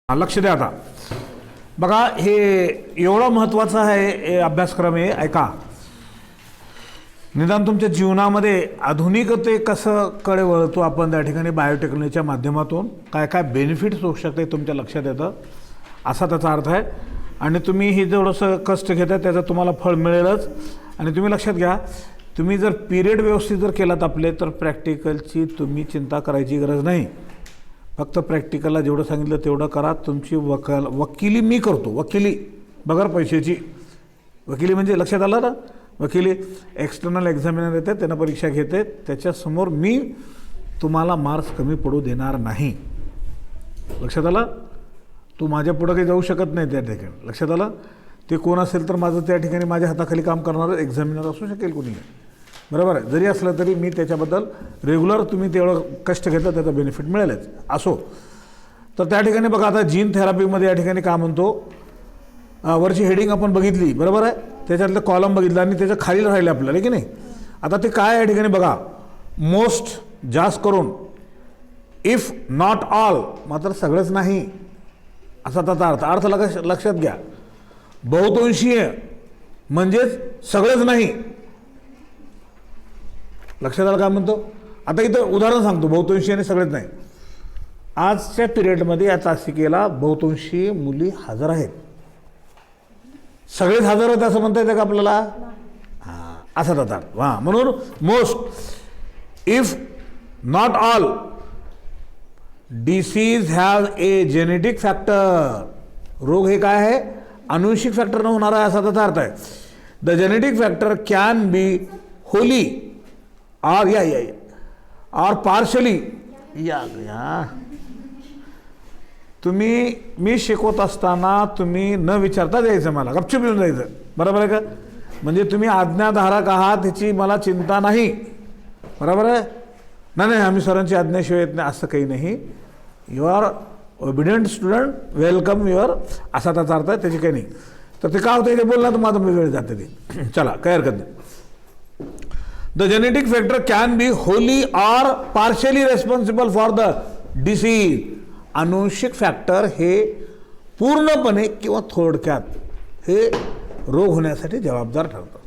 लक्ष द्या आता. बघा हे एवढा महत्त्वाचा आहे हे अभ्यासक्रम आहे. ऐका, निदान तुमच्या जीवनामध्ये आधुनिकते कसं कडे वळतो आपण त्या ठिकाणी बायोटेक्नॉलॉजीच्या माध्यमातून काय काय बेनिफिट्स होऊ शकते तुमच्या लक्षात येतं, असा त्याचा अर्थ आहे. आणि तुम्ही हे जेवढंसं कष्ट घेता त्याचं तुम्हाला फळ मिळेलच. आणि तुम्ही लक्षात घ्या, तुम्ही जर पिरियड व्यवस्थित जर केलात आपले, तर प्रॅक्टिकलची तुम्ही चिंता करायची गरज नाही. फक्त प्रॅक्टिकलला जेवढं सांगितलं तेवढं करा. तुमची वकिली मी करतो, वकिली बगर पैशाची. वकिली म्हणजे लक्षात आलं ना, वकिली एक्सटर्नल एक्झामिनर येते, त्यांना परीक्षा घेते, त्याच्यासमोर मी तुम्हाला मार्क्स कमी पडू देणार नाही. लक्षात आलं. तू माझ्या पुढं काही जाऊ शकत नाही त्या ठिकाणी. लक्षात आलं. ते कोण असेल तर माझं त्या ठिकाणी माझ्या हाताखाली काम करणारं एक्झामिनर असू शकेल कोणी, बरोबर आहे. जरी असलं तरी मी त्याच्याबद्दल रेग्युलर तुम्ही तेवढं कष्ट घेतलं त्याचा बेनिफिट मिळेलच असो. तर त्या ठिकाणी बघा आता जीन थेरपीमध्ये या ठिकाणी का म्हणतो, वरची हेडिंग आपण बघितली, बरोबर आहे. त्याच्यातलं कॉलम बघितलं आणि त्याच्या खाली राहिलं आपल्याला की नाही. आता ते काय या ठिकाणी बघा, मोस्ट जास्त करून, इफ नॉट ऑल मात्र सगळंच नाही असा त्याचा अर्थ लक्षात घ्या. बहुतांशीय म्हणजेच सगळंच नाही. लक्षात आलं काय म्हणतो. आता इथं उदाहरण सांगतो, बहुतांशी आणि सगळेच नाही. आजच्या पिरियडमध्ये या तासिकेला बहुतांशी मुली हजर आहेत. सगळेच हजर आहेत असं म्हणता येतं का आपल्याला. हां, असं जातात. हां, म्हणून most, if not all, disease have a genetic factor. रोग हे काय आहे, अनुवंशिक फॅक्टरनं होणारा आहे असा त्याचा अर्थ आहे. The genetic factor can be Holy और या और पार्शली या. तुम्ही मी शिकवत असताना तुम्ही न विचारता जायचं, मला गपचूप येऊन जायचं, बरोबर आहे का. म्हणजे तुम्ही आज्ञाधारक आहात ह्याची मला चिंता नाही, बरोबर आहे. नाही नाही आम्ही सरांची आज्ञाशिवाय येत नाही असं काही नाही. You are obedient student, welcome your असा त्याचा अर्थ आहे. त्याची काही नाही. तर ते काय होतं ते बोलणार तर माझं वेळ जाते ते. चला काही हरकत नाही. The genetic factor can be wholly or partially responsible for the disease. अनुवंशिक फॅक्टर हे पूर्णपणे किंवा थोडक्यात हे रोग होण्यासाठी जबाबदार ठरतं.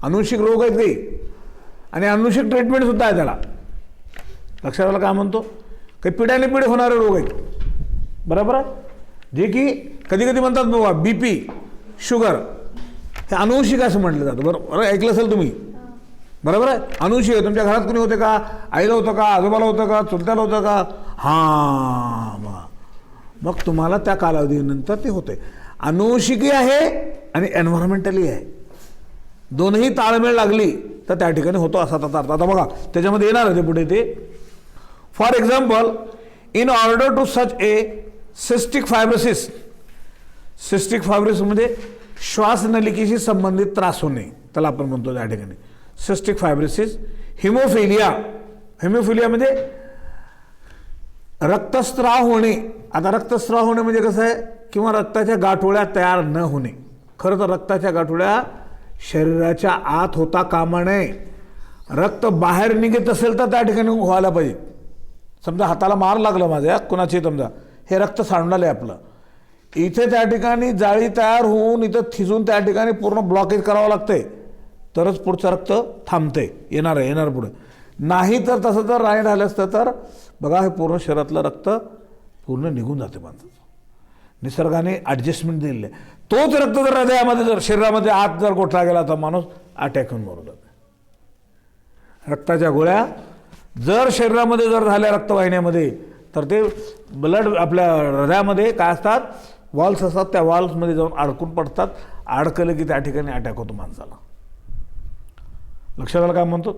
अनुवंशिक रोग आहेत काही, आणि अनुवंशिक ट्रीटमेंट सुद्धा आहे त्याला. लक्षात आलं काय म्हणतो. काही पिढ्याने पिढी होणारे रोग आहेत, बरोबर आहे. जे की कधी कधी म्हणतात बाबा BP, शुगर, हे अनुवंशिक असं म्हटलं जातं. बरोबर ऐकलं असेल तुम्ही, बरोबर आहे. अनुवंशिक आहे. तुमच्या घरात कुणी होते का, आईला होतं का, आजोबाला होतं का, चुलत्याला होतं का. हां, मग तुम्हाला त्या कालावधीनंतर ते होते. अनुवंशिकही आहे आणि एन्व्हायरमेंटली आहे. दोनही ताळमेळ लागली तर त्या ठिकाणी होतो असा त्याचा अर्थ. आता बघा त्याच्यामध्ये येणार आहे ते पुढे ते. For example, in order to such a cystic fibrosis. Cystic fibrosis म्हणजे श्वासनलिकेशी संबंधित त्रास होणे, त्याला आपण म्हणतो त्या ठिकाणी सिस्टिक फायब्रोसिस. हिमोफिलिया, हिमोफिलिया म्हणजे रक्तस्राव होणे. आता रक्तस्राव होणे म्हणजे कसं आहे, किंवा रक्ताच्या गाठोड्या तयार न होणे. खरं तर रक्ताच्या गाठोड्या शरीराच्या आत होता कामा नये. रक्त बाहेर निघत असेल तर त्या ठिकाणी व्हायला पाहिजे. समजा हाताला मार लागला माझ्या कुणाची, समजा हे रक्त सांडलं आहे आपलं, इथे त्या ठिकाणी जाळी तयार होऊन इथं थिजून त्या ठिकाणी पूर्ण ब्लॉकेज करावं लागतंय, तरच पुढचं रक्त थांबते, येणार पुढं. नाही तर तसं जर नाही राहिलं असतं तर बघा हे पूर्ण शरीरातलं रक्त पूर्ण निघून जाते माणसाचं. निसर्गाने ॲडजस्टमेंट दिलेलं आहे. तोच रक्त जर हृदयामध्ये जर शरीरामध्ये आत जर गोठला गेला तर माणूस अटॅक होऊन मरून जाते. रक्ताच्या गोळ्या जर शरीरामध्ये जर झाल्या रक्तवाहिन्यामध्ये तर ते ब्लड आपल्या हृदयामध्ये काय असतात, वॉल्स असतात, त्या वॉल्समध्ये जाऊन अडकून पडतात. अडकलं की त्या ठिकाणी अटॅक होतो माणसाला. लक्षात आलं काय म्हणतो.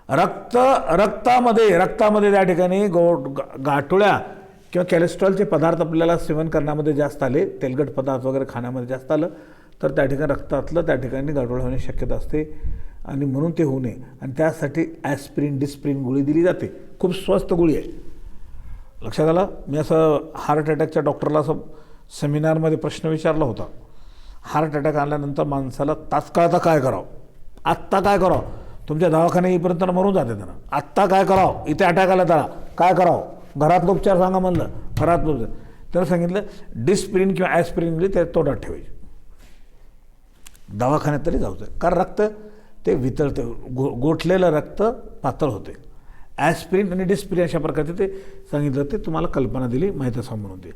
रक्तामध्ये त्या ठिकाणी गाठोड्या किंवा कॅलेस्ट्रॉलचे पदार्थ आपल्याला सेवन करण्यामध्ये जास्त आले, तेलकट पदार्थ वगैरे खाण्यामध्ये जास्त आलं तर त्या ठिकाणी रक्तातलं त्या ठिकाणी गाठोडा होण्याची शक्यता असते. आणि म्हणून ते होऊ नये आणि त्यासाठी ॲस्प्रिन डिस्प्रिन गोळी दिली जाते. खूप स्वस्त गोळी आहे. लक्षात आलं. मी असं हार्ट अटॅकच्या डॉक्टरला असं सेमिनारमध्ये प्रश्न विचारला होता. हार्ट अटॅक आल्यानंतर माणसाला तात्काळ काय करावं, आत्ता काय करावं. तुमच्या दवाखान्यात येईपर्यंत मरून जाते त्यांना. आत्ता काय करावं, इथे अटॅक आला त्याला काय करावं, घरातलं उपचार सांगा म्हणलं, घरातलं उपचार. त्याला सांगितलं डिस्प्रिन किंवा ॲस्प्रिन त्या तोंडात ठेवायचे, दवाखान्यात तरी जाऊ दे, कारण रक्त ते वितळते, गोठलेलं रक्त पातळ होते. ॲस्प्रिन आणि डिस्प्रिन अशा प्रकारचे ते सांगितलं, ते तुम्हाला कल्पना दिली, माहिती असा म्हणून ते.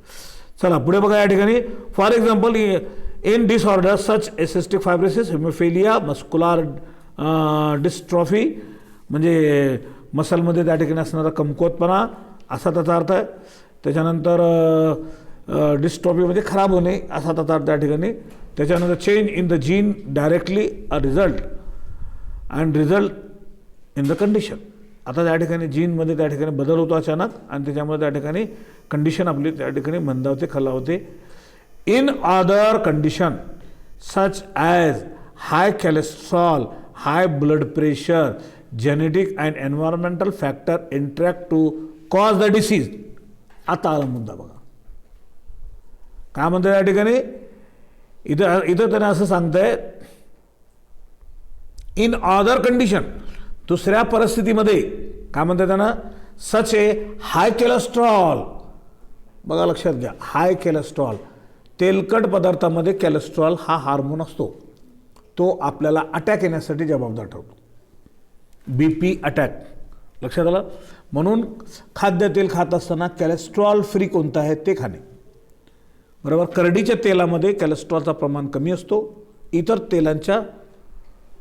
चला पुढे बघा या ठिकाणी. For example in disorder such as cystic fibrosis, haemophilia, muscular dystrophy म्हणजे मसलमध्ये त्या ठिकाणी असणारा कमकुवतपणा असा त्याचा अर्थ आहे. त्याच्यानंतर डिस्ट्रॉफी म्हणजे खराब होणे असा त्याचा अर्थ त्या ठिकाणी. त्याच्यानंतर change in the gene directly a result and result in the condition. आता त्या ठिकाणी जीनमध्ये त्या ठिकाणी बदल होतो अचानक आणि त्याच्यामुळे त्या ठिकाणी कंडिशन आपली त्या ठिकाणी मंदावते, खालावते. In other condition such as high cholesterol, high blood pressure, genetic and environmental factor interact to cause the disease. आता आला मुद्दा बघा काय म्हणतं या ठिकाणी. इथं त्याने असं सांगतंय इन अदर कंडिशन, दुसऱ्या परिस्थितीमध्ये काय म्हणतात त्यांना, सच ए हाय कॅलेस्ट्रॉल. बघा लक्षात घ्या, हाय कॅलेस्ट्रॉल, तेलकट पदार्थामध्ये कॅलेस्ट्रॉल हा हार्मोन असतो, तो आपल्याला अटॅक येण्यासाठी जबाबदार ठरतो, BP अटॅक. लक्षात आलं. म्हणून खाद्यतेल खात असताना कॅलेस्ट्रॉल फ्री कोणतं आहे ते खाणे, बरोबर. करडीच्या तेलामध्ये कॅलेस्ट्रॉलचं प्रमाण कमी असतो इतर तेलांच्या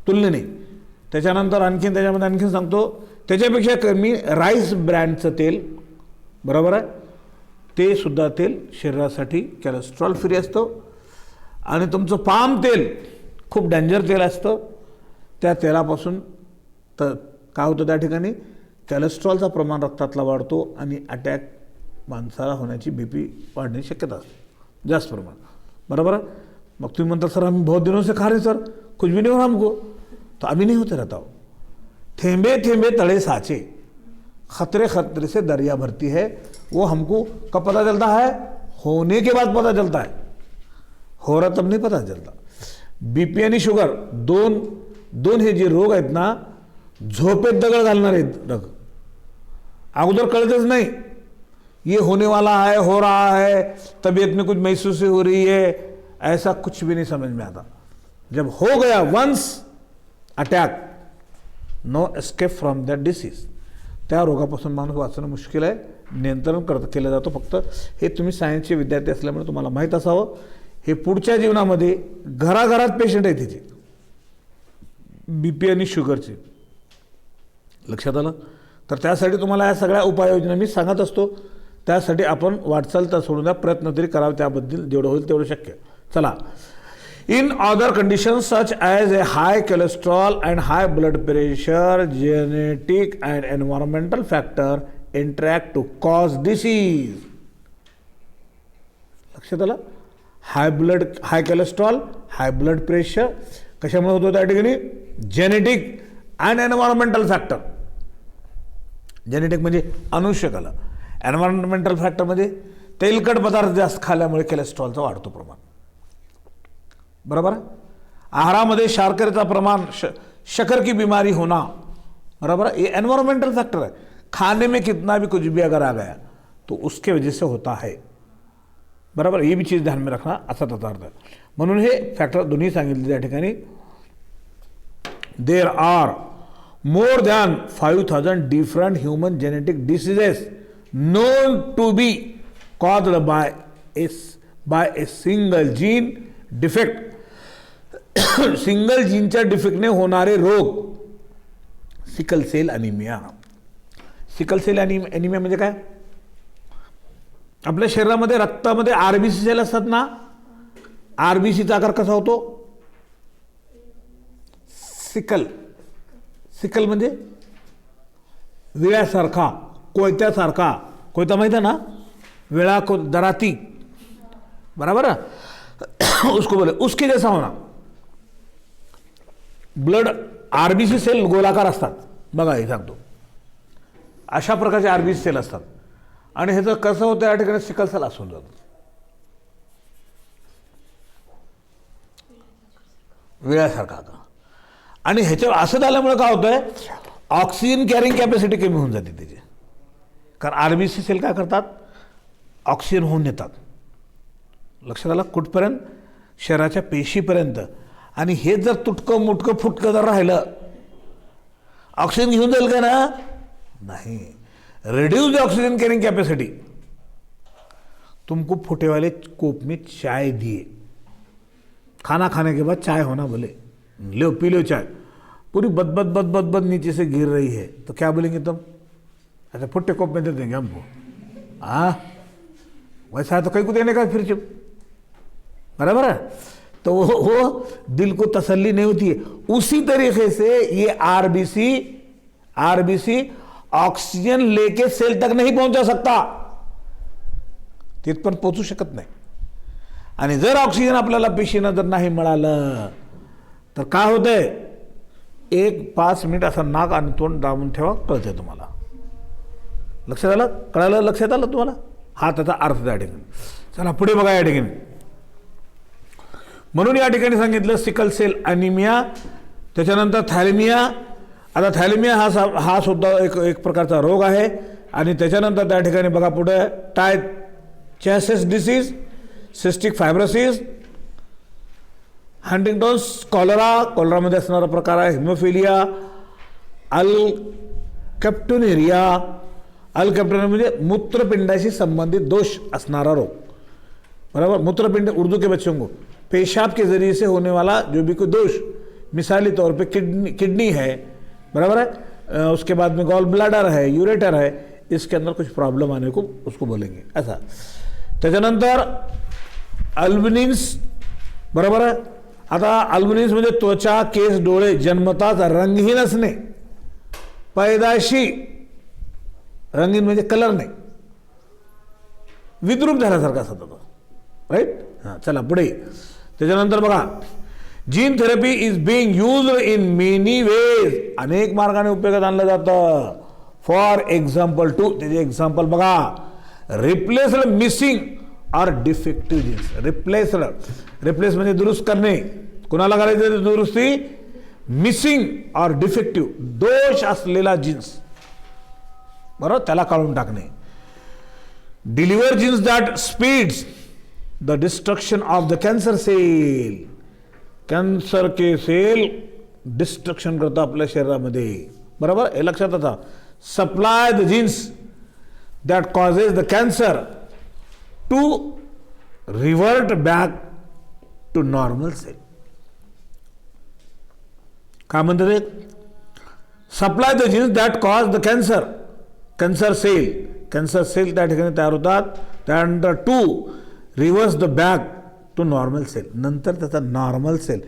तुलनेने. त्याच्यानंतर त्याच्यामध्ये आणखीन सांगतो, त्याच्यापेक्षा कमी राईस ब्रँडचं तेल, बरोबर आहे, ते सुद्धा तेल शरीरासाठी कॅलेस्ट्रॉल फ्री असतं. आणि तुमचं पाम तेल खूप डेंजर तेल असतं, त्या तेलापासून तर काय होतं त्या ठिकाणी कॅलेस्ट्रॉलचं प्रमाण रक्तातला वाढतो आणि अटॅक माणसाला होण्याची BP वाढण्याची शक्यता असते जास्त प्रमाण, बराबर है. मग तुम्ही म्हणता सर हम बहुत दिनों से खा रहे सर कुछ भी नहीं हो रहा हमको, तो अभी नहीं होते रहता हो. थेंबे थेंबे तले साचे, खतरे खतरे से दरिया भरती है. वो हमको कब पता चलता है, होने के बाद पता चलता है, हो रहा तब नहीं पता चलता. BP आणि शुगर दोन हे जे रोग आहेत ना, झोपेत दगड घालणार आहेत रग, अगोदर कळतच नाही. ये होने वाला है, हो रहा है, तबीयत में कुछ महसूस हो रही है, ऐसा कुछ भी नहीं समझ में आता. जब हो गया once attack, no escape from that disease. त्या रोगापासून माणूस वाचणं मुश्किल आहे, नियंत्रण केलं जातं फक्त. हे तुम्ही सायन्सचे विद्यार्थी असल्यामुळे तुम्हाला माहीत असावं. हे पुढच्या जीवनामध्ये घराघरात पेशंट आहे तिचे BP आणि शुगरचे. लक्षात आलं. तर त्यासाठी तुम्हाला या सगळ्या उपाययोजना मी सांगत असतो. त्यासाठी आपण वाटचाल तर सोडून द्या, प्रयत्न तरी करावे त्याबद्दल, जेवढं होईल तेवढं शक्य. चला. In other conditions such as a high cholesterol and high blood pressure, genetic and environmental factor interact to cause disease. लक्षात आलं. High cholesterol, high blood pressure कशामुळे होतो त्या ठिकाणी, genetic and environmental factor. Genetic म्हणजे अनुवंशिक आलं, एन्व्हायरमेंटल फॅक्टर म्हणजे तेलकट पदार्थ जास्त खाल्ल्यामुळे कोलेस्ट्रॉलचं वाढतो प्रमाण, बराबर. आहारामध्ये शर्करेचं प्रमाण, शक्कर की बीमारी होना, बराबर. ये एनवायरमेंटल फैक्टर है. खाने में कितना भी कुछ भी अगर आ गया तो उसके वजह से होता है, बराबर. ये भी चीज़ ध्यान में रखना असा त्याचा अर्थ आहे. म्हणून हे फॅक्टर दोन्ही सांगितले त्या ठिकाणी. There are more than 5,000 different human genetic diseases known to be caused by a single gene defect. Single जीनच्या डिफेक्टने होणारे रोग, sickle cell anaemia. Sickle cell anaemia म्हणजे काय, आपल्या शरीरामध्ये रक्तामध्ये RBC सेल असतात ना, RBCचा आकार कसा होतो, सिकल म्हणजे विळ्यासारखा, कोयत्यासारखा. कोयता माहिती आहे ना, विळा को दराती, बराबर. उसको बोले उसके जैसा होना. ब्लड RBC सेल गोलाकार असतात, बघा हे सांगतो, अशा प्रकारचे RBC सेल असतात. आणि ह्याचं कसं होतं या ठिकाणी, सिकल सेल असून जातं, विळ्यासारखा. आणि ह्याच्यावर असं झाल्यामुळे काय होतं आहे, ऑक्सिजन कॅरिंग कॅपॅसिटी कमी होऊन जाते त्याची. कारण RBC सेल काय करतात, ऑक्सिजन होऊन येतात. लक्षात आलं कुठपर्यंत? शरीराच्या पेशीपर्यंत. आणि हे जर तुटकं मुटकं फुटकं जर राहिलं, ऑक्सिजन घेऊन जाईल का ना? नहीं. Reduce oxygen carrying capacity. तुमको फूटे वाले कोप में चाय दिए, खाना खाने के बाद चाय होना बोले, लो पी लो चाय, पूरी बदबद बदबद बद नीचे से गिर रही है, तो क्या बोलेंगे तुम? अच्छा फुट्टे कोप में दे देंगे हमको. हाँ वैसा है तो कहीं को देने का फिर चुप. बराबर है. तो वो दिल को तसल्ली नहीं होती है. उसी तरीके से ये आरबीसी ऑक्सिजन लेके सेल तक नहीं पहुंचा सकता, तिथपर्यंत पोहोचू शकत नाही. आणि जर ऑक्सिजन आपल्याला पेशीनं जर नाही मिळालं तर काय होतंय? 1-5 मिनिट असं नाक आणि तोंड दाबून ठेवा, कळतंय तुम्हाला. लक्षात आलं? कळालं? लक्षात आलं तुम्हाला? हा त्याचा अर्थ त्या ठिकाणी. चला पुढे बघा या ठिकाणी. म्हणून या ठिकाणी सांगितलं सिकल सेल अॅनिमिया, त्याच्यानंतर थॅलेमिया. आता थॅलेमिया हा सुद्धा एक प्रकारचा रोग आहे. आणि त्याच्यानंतर त्या ठिकाणी बघा पुढे चॅसेस डिसीज, सिस्टिक फायब्रोसिस, हंटिंग्टन्स, कॉलरामध्ये असणारा प्रकार आहे हिमोफिलिया, अल्कॅप्टोनेरिया. अल्कॅप्टोनेरिया म्हणजे मूत्रपिंडाशी संबंधित दोष असणारा रोग. बराबर. मूत्रपिंड उर्दू के बच्चों को पेशाब के जरिए से होने वाला जो भी कोई दोष, मिसाली तौर पे किडनी है, बराबर है, उसके बाद में गॉल ब्लैडर है, यूरेटर है, इसके अंदर कुछ प्रॉब्लम आने को उसको बोलेंगे ऐसा. त्याच्यानंतर अल्बिनिन्स. बरोबर आहे. आता अल्बिनिन्स म्हणजे त्वचा, केस, डोळे जन्मताच रंगहीन असणे, पैदाशी रंगीन म्हणजे कलर नाही, विद्रूप झाल्यासारखा असतो तो. राईट. हां चला पुढे. त्याच्यानंतर बघा gene therapy is being used in many ways. अनेक मार्गाने उपयोगात आणलं जातं. फॉर एक्झाम्पल टू, त्याचे एक्झाम्पल बघा. रिप्लेस्ड मिसिंग और डिफेक्टिव्ह जीन्स. रिप्लेस म्हणजे दुरुस्त करणे. कुणाला करायचं दुरुस्ती? मिसिंग और डिफेक्टिव्ह, दोष असलेला जीन्स, बरोबर, त्याला काढून टाकणे. Deliver genes that speeds the destruction of the cancer cell. Cancer के सेल डिस्ट्रक्शन करतं आपल्या शरीरामध्ये. बरोबर. हे लक्षात आता. Supply the genes that causes the cancer to revert back to normal cell. काय म्हणतात? Supply the genes that cause the cancer cell त्या ठिकाणी तयार होतात. त्यानंतर to reverse the back to normal cell. नंतर त्याचा नॉर्मल सेल,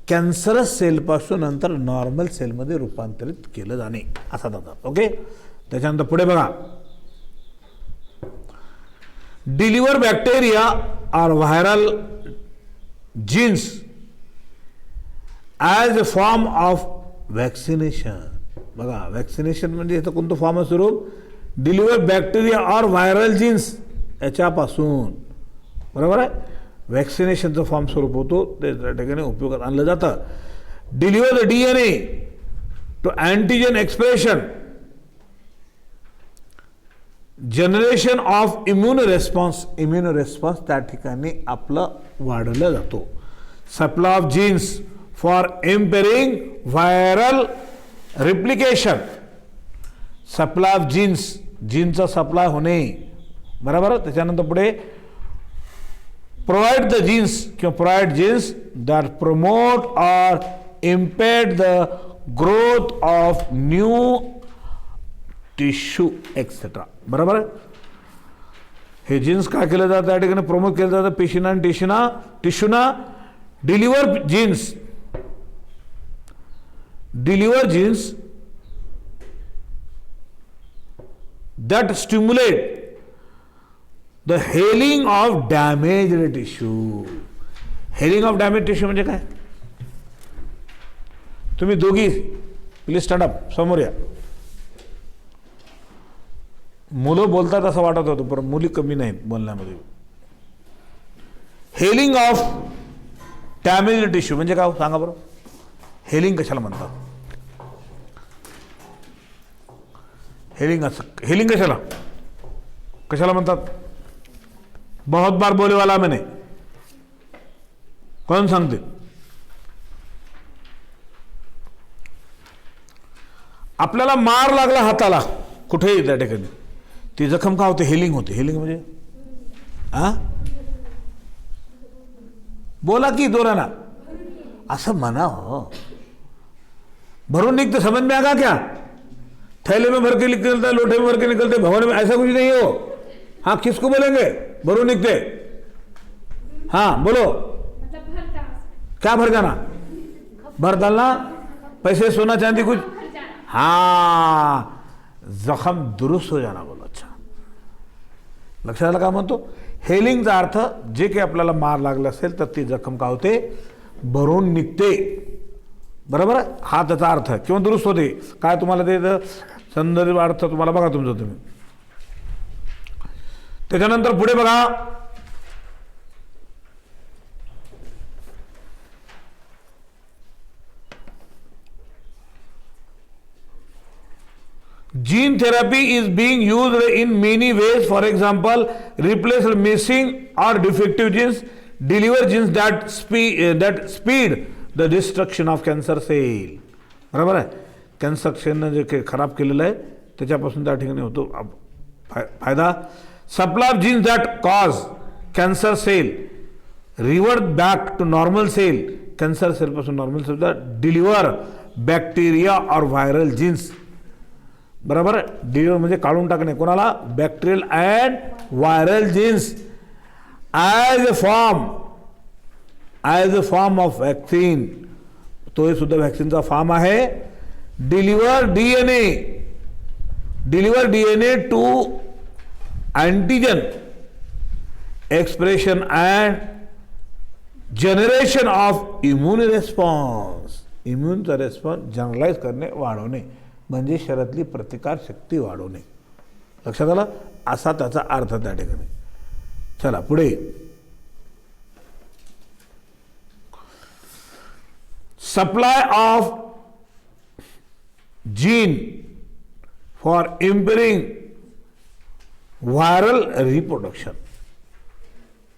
कॅन्सरस सेलपासून नंतर नॉर्मल सेलमध्ये रूपांतरित केलं जाणे असा जातात. ओके. त्याच्यानंतर पुढे बघा. डिलीवर बॅक्टेरिया और viral genes as a form of vaccination. बघा वॅक्सिनेशन म्हणजे याचं कोणतं फॉर्म आहे स्वरूप? डिलिव्हर बॅक्टेरिया और व्हायरल जीन्स याच्यापासून. बरोबर आहे. वॅक्सिनेशनचं फॉर्म स्वरूप होतो, ते त्या ठिकाणी उपयोगात आणलं जातं. Deliver the DNA to antigen expression, generation of immune response त्या ठिकाणी आपलं वाढवलं जातो. Supply of genes for impairing viral replication. Supply of जीनचा सप्लाय होणे. बरोबर. त्याच्यानंतर पुढे प्रोव्हाइड द जीन्स किंवा provide genes that promote or impede the growth of new tissue etcetera. बरोबर आहे. हे जीन्स काय केलं जातं त्या ठिकाणी? प्रमोट केलं जातं पेशीना आणि टिश्यूना. Deliver genes that stimulate the healing of damaged tissue. Healing of damage tissue म्हणजे काय? तुम्ही दोघी प्लीज स्टँड अप, समोर या. मुलं बोलतात असं वाटत होतं, पण मुली कमी नाहीत बोलण्यामध्ये. हेलिंग ऑफ डॅमेज टिश्यू म्हणजे काय सांगा बरं? हेलिंग कशाला म्हणतात? हेलिंग कशाला म्हणतात? बहुत बार बोले वाला मैंने, कोण सांगते? आपल्याला मार लागला हाताला कुठेही त्या ठिकाणी, ती जखम का होते? हेलिंग होते. हेलिंग म्हणजे बोला की दोराना, असं म्हणा हो. भरून निकते, समझ में आगा क्या? थैले में भर के निकलता है, लोटे में भर के निकलते, भवन में, ऐसा कुछ नहीं हो. हाँ, किसको बोलेंगे भरून निकते? हाँ बोलो, क्या भर जाना? भर डालना, पैसे सोना चांदी कुछ. हाँ, जखम दुरुस्त हो जाना. बोलो, अच्छा लक्षात आलं का म्हणतो? हेलिंगचा अर्थ जे काही आपल्याला मार लागला असेल तर ती जखम का होते? भरून निघते. बरोबर आहे, हा त्याचा अर्थ आहे. किंवा दुरुस्त होते. काय तुम्हाला ते संदर्भ अर्थ तुम्हाला बघा तुमचं तुम्ही. त्याच्यानंतर पुढे बघा, gene therapy is being used in many ways. For example, replace missing or defective genes, deliver genes that speed the destruction of cancer cell. बरोबर आहे, कॅन्सर सेलनं जे काही खराब केलेलं आहे त्याच्यापासून त्या ठिकाणी होतो फायदा. Supply of genes that cause cancer cell revert back to normal cell. Cancer सेलपासून नॉर्मल सेल डिलिव्हर बॅक्टेरिया और व्हायरल जीन्स. बरोबर, डिलिव्हर म्हणजे काढून टाकणे. कोणाला? Bacterial and viral genes as a form of vaccine. तो सुद्धा वॅक्सिनचा फॉर्म आहे. Deliver DNA to antigen expression and generation of immune response. इम्युनचा रिस्पॉन्स जनरलाइज करणे, वाढवणे, म्हणजे शरीरातली प्रतिकार शक्ती वाढवणे. लक्षात आलं? असा त्याचा अर्थ त्या ठिकाणी. चला पुढे, supply of gene for improving viral reproduction.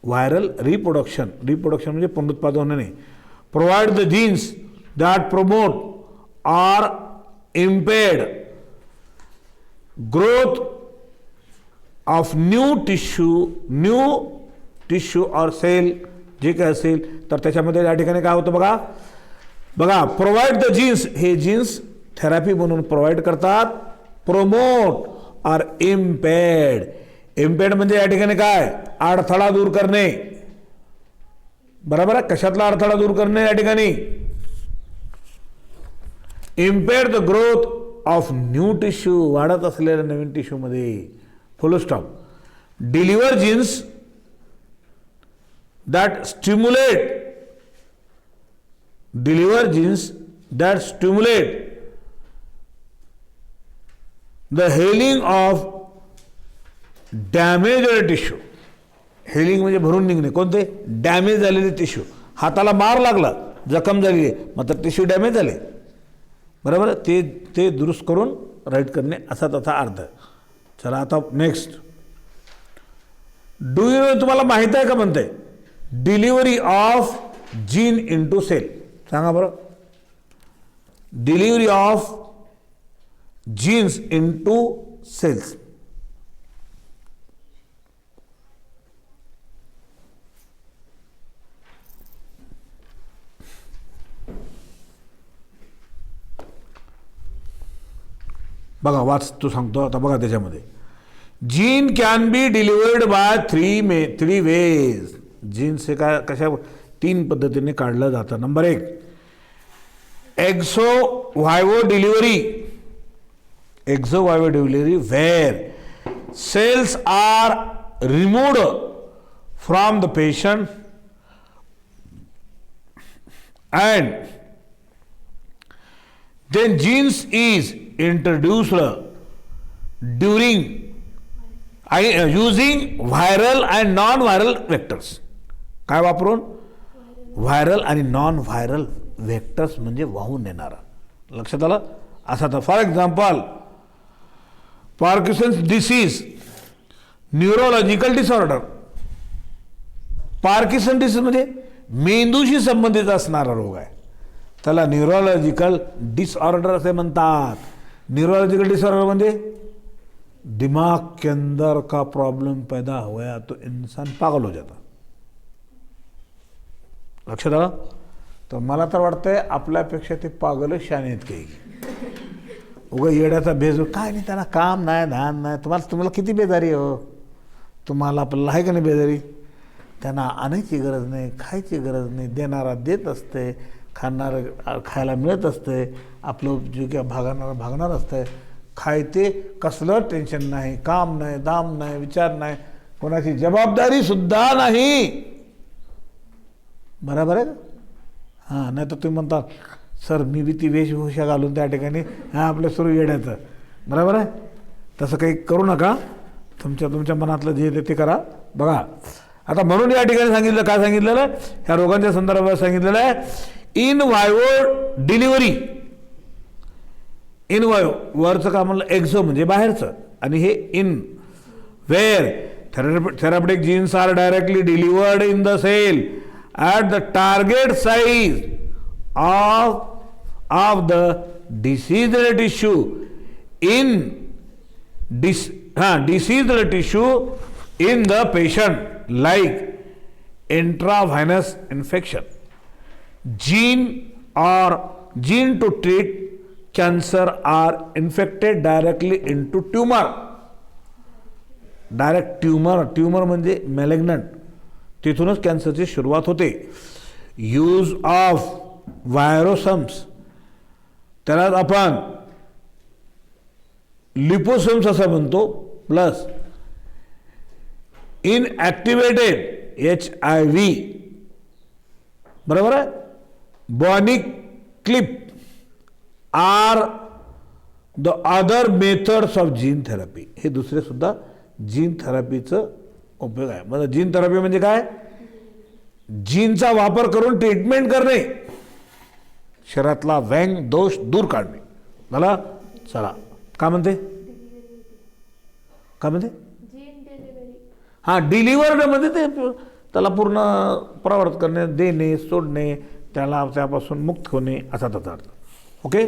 Viral reproduction म्हणजे पुनरुत्पादन होणे. Provide the genes that promote or impaired growth of new tissue or cell जे काय असेल तर त्याच्यामध्ये या ठिकाणी काय होतं बघा. प्रोव्हाइड द जीन्स, हे जीन्स थेरपी म्हणून प्रोव्हाइड करतात. प्रोमोट आर इम्पेड म्हणजे या ठिकाणी काय? अडथळा दूर करणे. बरोबर आहे, कशातला अडथळा दूर करणे या ठिकाणी? Impair the growth of new tissue, वाढत असलेल्या नवीन टिश्यू मध्ये. Full stop. Deliver genes that stimulate the healing of damaged tissue. Healing म्हणजे भरून निघणे. कोणते? डॅमेज झालेले टिश्यू. हाताला मार लागला, जखम झाली, मात्र टिश्यू डॅमेज झाले. बरोबर, ते दुरुस्त करून राईट करणे, असा त्याचा अर्थ आहे. चला आता नेक्स्ट. तुम्हाला माहित आहे का म्हणते? Delivery of gene into cell. सांगा बरं. Delivery of genes into cells. बघा, वाचतो सांगतो आता. बघा त्याच्यामध्ये, gene can be delivered by three ways. Genes हे काय, कशा 3 पद्धतीने काढलं जातं. Number 1, ex vivo delivery where cells are removed from the patient and then genes is introduced during using viral and non-viral vectors. काय वापरून? व्हायरल आणि non viral vectors म्हणजे वाहून नेणारा. लक्षात आलं? असा तर for example Parkinson's disease, neurological disorder. Parkinson disease म्हणजे मेंदूशी संबंधित असणारा रोग आहे, त्याला न्यूरोलॉजिकल डिसऑर्डर असे म्हणतात. न्यूरोलॉजिकल डिसऑर्डर म्हणजे दिमाग के अंदर का प्रॉब्लम पैदा हुआ तो इंसान पागल हो जाता. लक्षात आलं. तर मला तर वाटतंय आपल्यापेक्षा ते पागलच शाणे आहेत काही. उगा येड्याचा भेज काय नाही, त्यांना काम नाही धान नाही. तुम्हाला किती बेजारी हो, तुम्हाला आपल्याला आहे का नाही बेजारी. त्यांना आणायची गरज नाही, खायची गरज नाही, देणारा देत असते, खाणार खायला मिळत असते, आपलं जे काय भागणार असतंय. खायते कसलं टेन्शन नाही, काम नाही दाम नाही, विचार नाही, कोणाची जबाबदारी सुद्धा नाही. बरोबर आहे का. हां, नाही तर तुम्ही म्हणता सर मी बी ती वेशभूषा घालून त्या ठिकाणी हां आपलं सुरू येण्याचं. बरोबर आहे. तसं काही करू नका. तुमच्या मनातलं जे येते ते करा. बघा आता म्हणून या ठिकाणी सांगितलं, काय सांगितलेलं आहे ह्या रोगांच्या संदर्भात सांगितलेलं आहे. In vivo delivery. In vivo वरचं का म्हणलं, एक्झो म्हणजे बाहेरचं, आणि हे in where therapeutic genes are directly delivered in the cell at the target size of the diseased tissue in diseased tissue in the patient, like intravenous injection. Gene to treat cancer are infected directly into tumor. Direct tumour म्हणजे मॅलेग्नंट, तिथूनच कॅन्सरची सुरुवात होते. Use of व्हायरोसम्स, त्याला आपण liposomes असं म्हणतो, plus इनॲक्टिवेटेड HIV. बरोबर आहे. Bionic clip are the other methods of gene therapy. हे दुसरे सुद्धा जीन थेरपीचं उपयोग आहे. म्हणजे जीन थेरपी म्हणजे काय, जीनचा वापर करून ट्रीटमेंट करणे, शरीरातला व्यंग दोष दूर काढणे. मला चला काय म्हणते, काय म्हणते, हां डिलिव्हर्ड म्हणजे ते त्याला पूर्ण परावर्त करणे, देणे, सोडणे, त्याला त्यापासून मुक्त होणे असा त्याचा अर्थ. ओके.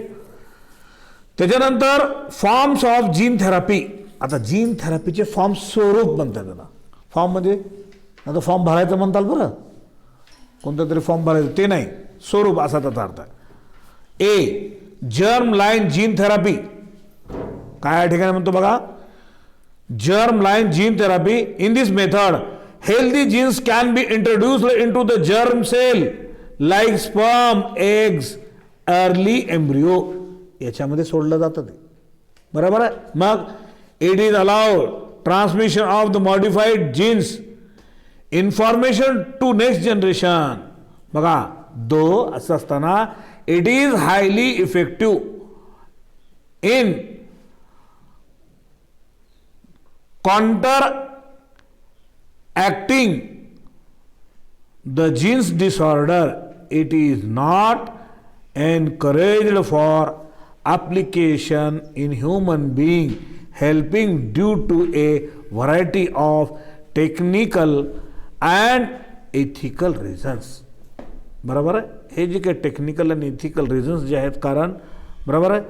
त्याच्यानंतर फॉर्म्स ऑफ जीन थेरपी. आता जीन थेरपीचे फॉर्म स्वरूप म्हणतात त्याला. फॉर्म म्हणजे आता फॉर्म भरायचं म्हणताल बरं, कोणतं तरी फॉर्म भरायचं ते नाही, स्वरूप असा त्याचा अर्थ आहे. A germ line gene therapy. काय या ठिकाणी म्हणतो बघा, germ line gene therapy. In this method healthy genes can be introduced into the germ cell like sperm, eggs, early embryo. याच्यामध्ये सोडलं जातं ते. बरोबर आहे. मग it is allowed transmission of the modified genes information to next generation. बघा असं असताना it is highly effective in counteracting the genes disorder. It is not encouraged for application in human being, helping due to a variety of technical and ethical reasons. बरोबर आहे. हे जे काही technical आणि ethical reasons जे आहेत कारण, बरोबर आहे,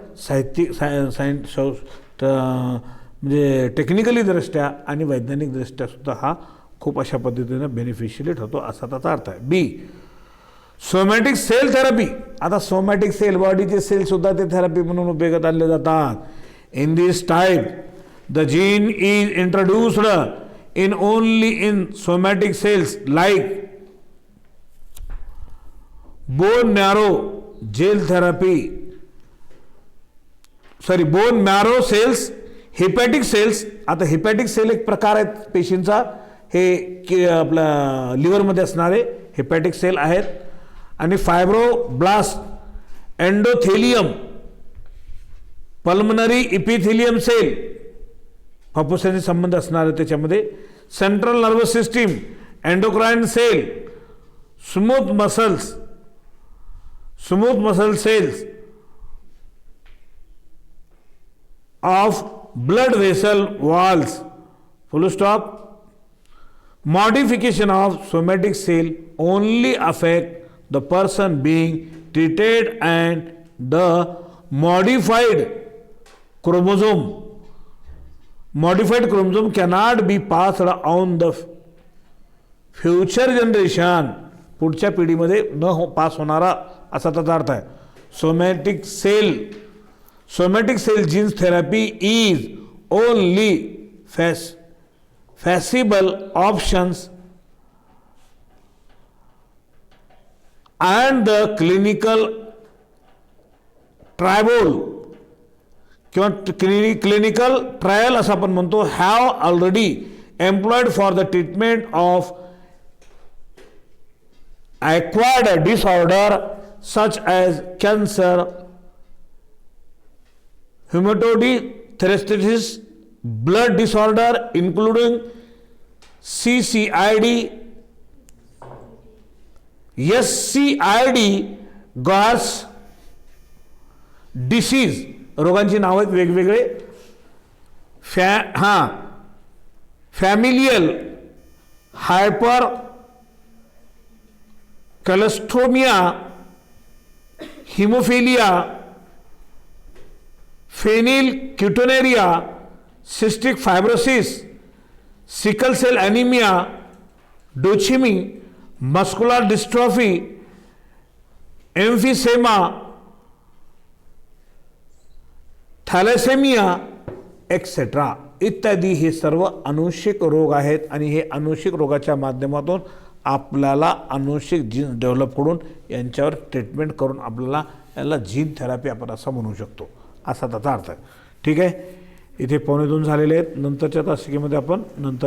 म्हणजे टेक्निकली दृष्ट्या आणि वैज्ञानिक दृष्ट्या सुद्धा हा खूप अशा पद्धतीनं बेनिफिशियली ठरतो असा त्याचा अर्थ आहे. B somatic cell therapy. आता सोमॅटिक सेल, बॉडीचे सेल सुद्धा ते थेरपी म्हणून उपयोगात आणले जातात. In this type the gene is introduced in only in somatic cells like bone marrow gel therapy, bone marrow cells, hepatic cells. आता हिपॅटिक सेल एक प्रकार आहेत पेशींचा, हे आपल्या लिव्हरमध्ये असणारे हिपॅटिक सेल आहेत. आणि fibroblast, endothelium, pulmonary epithelium cell, फुफ्फुसाशी संबंध असणारे त्याच्यामध्ये, central nervous system, endocrine cell, smooth muscle cells of blood vessel walls, full stop, modification of somatic cell only affect the person being treated and the modified chromosome cannot be passed on the future generation. पुढच्या पिढीमध्ये pass होणारा असा त्याचा अर्थ आहे. Somatic cell genes therapy is only feasible options and the clinical trial किंवा clinical trial असं आपण म्हणतो have already employed for the treatment of acquired disorder such as cancer, hematodiatheresis, blood disorder including CCID, SCID, Gauss disease. रोगांची नाव आहेत वेगवेगळे. Familial hypercholesterolaemia, haemophilia, phenylketonuria, cystic fibrosis, sickle cell anaemia, Duchenne, muscular dystrophy, emphysema, thalassaemia etcetera इत्यादी हे सर्व अनुवंशिक रोग आहेत आणि हे अनुवंशिक रोगाच्या माध्यमातून आपल्याला अनुवंशिक जीन्स डेव्हलप करून यांच्यावर ट्रीटमेंट करून आपल्याला याला जीन थेरपी आपण असं म्हणू शकतो, असा त्याचा अर्थ आहे. ठीक आहे. इथे 1:45 झालेले आहेत. नंतरच्या तासिकेमध्ये आपण